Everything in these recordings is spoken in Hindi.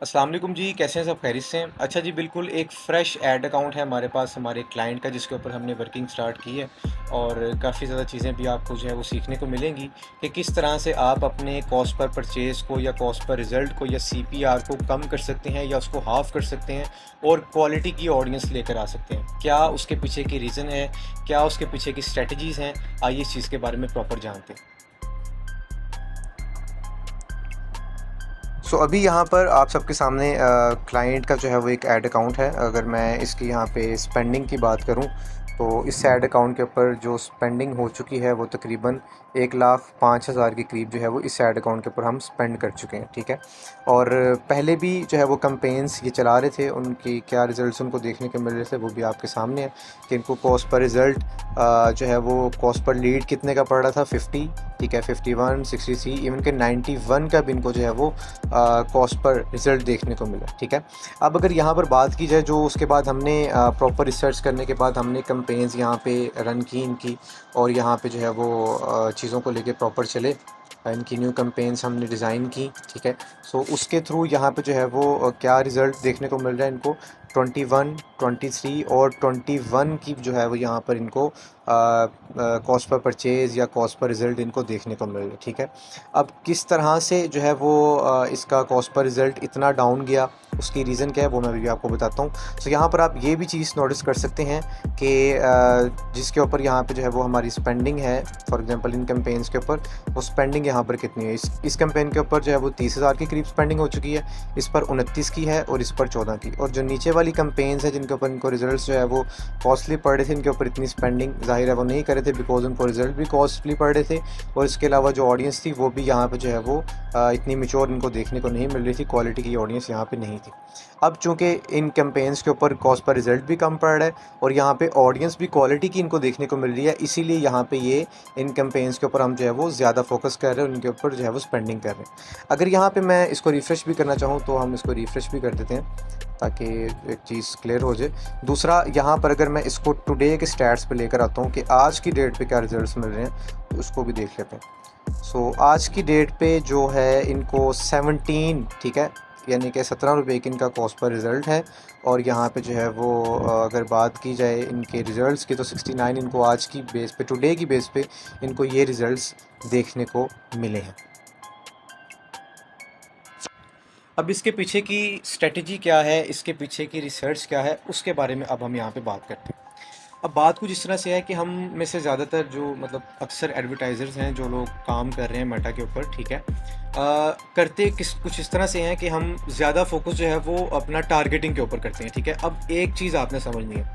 अस्सलाम वालेकुम जी, कैसे हैं सब? खैरियत से हैं? अच्छा जी, बिल्कुल एक फ़्रेश ऐड अकाउंट है हमारे पास हमारे क्लाइंट का, जिसके ऊपर हमने वर्किंग स्टार्ट की है। और काफ़ी ज़्यादा चीज़ें भी आपको जो है वो सीखने को मिलेंगी कि किस तरह से आप अपने कॉस्ट पर परचेज़ को या कॉस्ट पर रिज़ल्ट को या सीपीआर को कम कर सकते हैं या उसको हाफ़ कर सकते हैं और क्वालिटी की ऑडियंस लेकर आ सकते हैं। क्या उसके पीछे की रीज़न है? क्या उसके पीछे की स्ट्रैटेजीज़ हैं? आइए इस चीज़ के बारे में प्रॉपर जानते हैं। अभी यहाँ पर आप सबके सामने क्लाइंट का जो है वो एक ऐड अकाउंट है। अगर मैं इसकी यहाँ पे स्पेंडिंग की बात करूँ तो इस ऐड अकाउंट के ऊपर जो स्पेंडिंग हो चुकी है वो तकरीबन 1,05,000 के करीब जो है वो इस ऐड अकाउंट के ऊपर हम स्पेंड कर चुके हैं, ठीक है। और पहले भी जो है वो कैंपेन्स ये चला रहे थे, उनकी क्या रिज़ल्ट्स उनको देखने को मिल रहे थे वो भी आपके सामने है कि इनको कॉस्ट पर रिज़ल्ट जो है वो कॉस्ट पर लीड कितने का पड़ रहा था, 50, ठीक है, 51, 63, इवन के 91 का भी इनको जो है वो कॉस्ट पर रिज़ल्ट देखने को मिला, ठीक है। अब अगर यहाँ पर बात की जाए, जो उसके बाद हमने प्रॉपर रिसर्च करने के बाद हमने कैंपेन्स यहाँ पे रन की इनकी, और यहाँ पे जो है वो चीज़ों को लेके प्रॉपर चले, इनकी न्यू कैंपेन्स हमने डिज़ाइन की, ठीक है। उसके थ्रू यहाँ पे जो है वो क्या रिज़ल्ट देखने को मिल रहा है इनको, 21, 23 और 21 की जो है वो यहाँ पर इनको कॉस्ट पर परचेज़ या कॉस्ट पर रिज़ल्ट इनको देखने को मिल रहा है, ठीक है। अब किस तरह से जो है वो इसका कॉस्ट पर रिज़ल्ट इतना डाउन गया, उसकी रीज़न क्या है वो मैं भी आपको बताता हूँ। यहाँ पर आप ये भी चीज़ नोटिस कर सकते हैं कि जिसके ऊपर यहाँ पे जो है वो हमारी स्पेंडिंग है, फॉर एग्जांपल इन कैंपेन्स के ऊपर वो स्पेंडिंग यहाँ पर कितनी है, इस कैंपेन के ऊपर जो है वो 30,000 के करीब स्पेंडिंग हो चुकी है, इस पर 29 की है और इस पर 14 की। और जो नीचे वाली कैंपेन्स है जिनके ऊपर इनको रिजल्ट्स जो है वो कॉस्टली पड़ रहे थे, इनके ऊपर इतनी स्पेंडिंग ज़ाहिर है वो नहीं कर रहे थे, बिकॉज उनको रिजल्ट भी कॉस्टली पड़ रहे थे। और इसके अलावा जो ऑडियंस थी वो भी यहाँ पर जो है वो इतनी मेच्योर इनको देखने को नहीं मिल रही थी, क्वालिटी की ऑडियंस यहाँ पे नहीं थी। अब चूँकि इन कैंपेन्स के ऊपर कॉस्ट पर रिज़ल्ट भी कम पड़ रहा है और यहाँ पे ऑडियंस भी क्वालिटी की इनको देखने को मिल रही है, इसीलिए यहाँ पे ये इन कैंपेन्स के ऊपर हम जो है वो ज़्यादा फोकस कर रहे हैं, उनके ऊपर जो है वो स्पेंडिंग कर रहे हैं। अगर यहाँ पे मैं इसको रिफ़्रेश भी करना चाहूँ तो हम इसको रिफ़्रेश भी कर देते हैं ताकि एक चीज़ क्लियर हो जाए। दूसरा, यहाँ पर अगर मैं इसको टुडे के स्टैट्स पे लेकर आता हूँ कि आज की डेट पे क्या रिजल्ट्स मिल रहे हैं, तो उसको भी देख लेते हैं। आज की डेट पे जो है इनको 17, ठीक है, यानी कि 17 रुपये की इनका कॉस्ट पर रिज़ल्ट है। और यहाँ पे जो है वो अगर बात की जाए इनके रिज़ल्ट्स की तो 69 इनको आज की बेस पे, टुडे की बेस पे इनको ये रिज़ल्ट्स देखने को मिले हैं। अब इसके पीछे की स्ट्रेटजी क्या है, इसके पीछे की रिसर्च क्या है, उसके बारे में अब हम यहाँ पे बात करते हैं। अब बात कुछ इस तरह से है कि हम में से ज़्यादातर जो मतलब अक्सर एडवर्टाइज़र्स हैं जो लोग काम कर रहे हैं मेटा के ऊपर, ठीक है, करते कुछ इस तरह से हैं कि हम ज़्यादा फोकस जो है वो अपना टारगेटिंग के ऊपर करते हैं, ठीक है। अब एक चीज़ आपने समझनी है,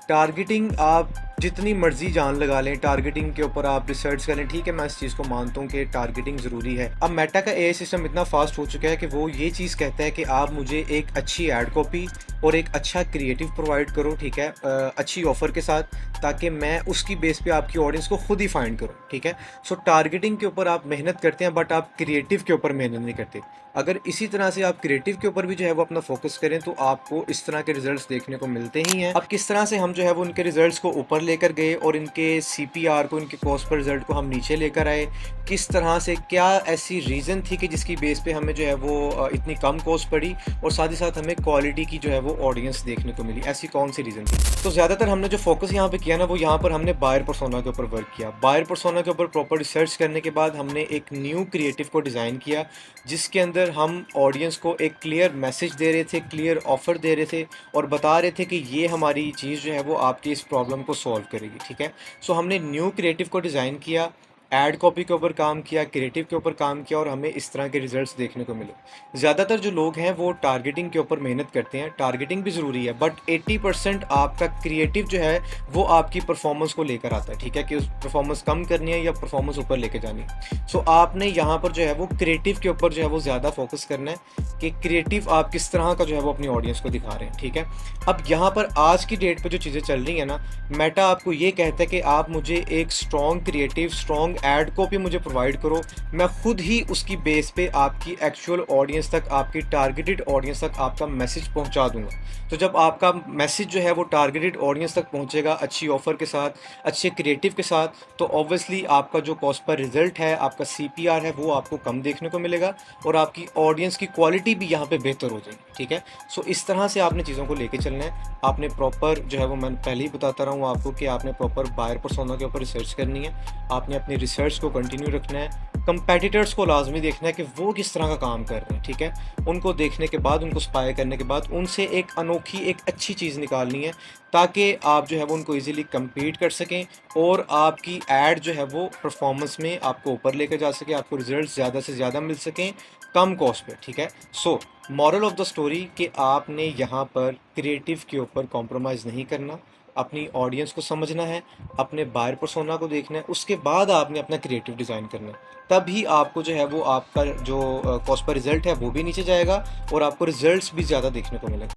टारगेटिंग आप जितनी मर्जी जान लगा लें, टारगेटिंग के ऊपर आप रिसर्च करें, ठीक है, मैं इस चीज़ को मानता हूँ कि टारगेटिंग ज़रूरी है। अब मेटा का एआई सिस्टम इतना फास्ट हो चुका है कि वो ये चीज़ कहता है कि आप मुझे एक अच्छी ऐड कॉपी और एक अच्छा क्रिएटिव प्रोवाइड करो, ठीक है, अच्छी ऑफ़र के साथ, ताकि मैं उसकी बेस पे आपकी ऑडियंस को खुद ही फाइंड करूँ, ठीक है। टारगेटिंग के ऊपर आप मेहनत करते हैं बट आप क्रिएटिव के ऊपर मेहनत नहीं करते। अगर इसी तरह से आप क्रिएटिव के ऊपर भी जो है वो अपना फोकस करें तो आपको इस तरह के रिजल्ट्स देखने को मिलते ही हैं। अब किस तरह से हम जो है वो उनके रिजल्ट्स को ऊपर लेकर गए और इनके सीपीआर को, इनके कॉस्ट पर रिजल्ट को हम नीचे लेकर आए, किस तरह से, क्या ऐसी रीज़न थी कि जिसकी बेस पे हमें जो है वो इतनी कम कॉस्ट पड़ी और साथ ही साथ हमें क्वालिटी की जो है वो ऑडियंस देखने को मिली, ऐसी कौन सी रीज़न थी। तो ज़्यादातर हमने जो फोकस यहाँ पे किया ना, वो यहाँ पर हमने बायर पर्सोना के ऊपर वर्क किया। बायर पर्सोना के ऊपर प्रॉपर रिसर्च करने के बाद हमने एक न्यू क्रिएटिव को डिज़ाइन किया, जिसके अंदर हम ऑडियंस को एक क्लियर मैसेज दे रहे थे, क्लियर ऑफ़र दे रहे थे और बता रहे थे कि ये हमारी चीज़ जो है वो आपकी इस प्रॉब्लम को सॉल्व करेगी, ठीक है। हमने न्यू क्रिएटिव को डिज़ाइन किया, ऐड कॉपी के ऊपर काम किया, क्रिएटिव के ऊपर काम किया और हमें इस तरह के रिजल्ट्स देखने को मिले। ज़्यादातर जो लोग हैं वो टारगेटिंग के ऊपर मेहनत करते हैं, टारगेटिंग भी ज़रूरी है, बट 80% आपका क्रिएटिव जो है वो आपकी परफॉर्मेंस को लेकर आता है, ठीक है, कि उस परफॉर्मेंस कम करनी है या परफॉर्मेंस ऊपर लेके जानी है। आपने यहाँ पर जो है वो क्रिएटिव के ऊपर जो है वो ज़्यादा फोकस करना है कि क्रिएटिव आप किस तरह का जो है वो अपनी ऑडियंस को दिखा रहे हैं, ठीक है। अब यहाँ पर आज की डेट पर जो चीज़ें चल रही हैं ना, मेटा आपको ये कहता है कि आप मुझे एक strong creative, strong add copy मुझे प्रोवाइड करो, मैं खुद ही उसकी बेस पे आपकी एक्चुअल ऑडियंस तक, आपकी टारगेटेड ऑडियंस तक आपका मैसेज पहुंचा दूंगा। तो जब आपका मैसेज जो है वो टारगेटेड ऑडियंस तक पहुंचेगा अच्छी ऑफ़र के साथ, अच्छे क्रिएटिव के साथ, तो ऑब्वियसली आपका जो कॉस्ट पर रिजल्ट है, आपका CPR है, वो आपको कम देखने को मिलेगा और आपकी ऑडियंस की क्वालिटी भी यहाँ पे बेहतर हो जाएगी। ठीक है, सो इस तरह से आपने चीज़ों को लेके चलना है। आपने प्रॉपर जो है वो मैं पहले ही बताता रहा हूँ आपको कि आपने प्रॉपर बायर पर्सोना के ऊपर रिसर्च करनी है। आपने अपनी रिसर्च को कंटिन्यू रखना है। कंपेटिटर्स को लाजमी देखना है कि वो किस तरह का काम कर रहे हैं। ठीक है, उनको देखने के बाद, उनको स्पाई करने के बाद उनसे एक अनोखी, एक अच्छी चीज़ निकालनी है ताकि आप जो है वो उनको इजीली compete कर सकें और आपकी ऐड जो है वो परफॉर्मेंस में आपको ऊपर लेकर जा सके, आपको रिजल्ट ज़्यादा से ज़्यादा मिल सकें कम कॉस्ट पे। ठीक है, so moral of the story कि आपने यहाँ पर क्रिएटिव के ऊपर कॉम्प्रोमाइज़ नहीं करना, अपनी ऑडियंस को समझना है, अपने बायर पर्सोना को देखना है, उसके बाद आपने अपना क्रिएटिव डिज़ाइन करना है। तभी आपको जो है वो आपका जो कॉस्ट पर रिज़ल्ट है वो भी नीचे जाएगा और आपको रिजल्ट्स भी ज़्यादा देखने को मिलेंगे।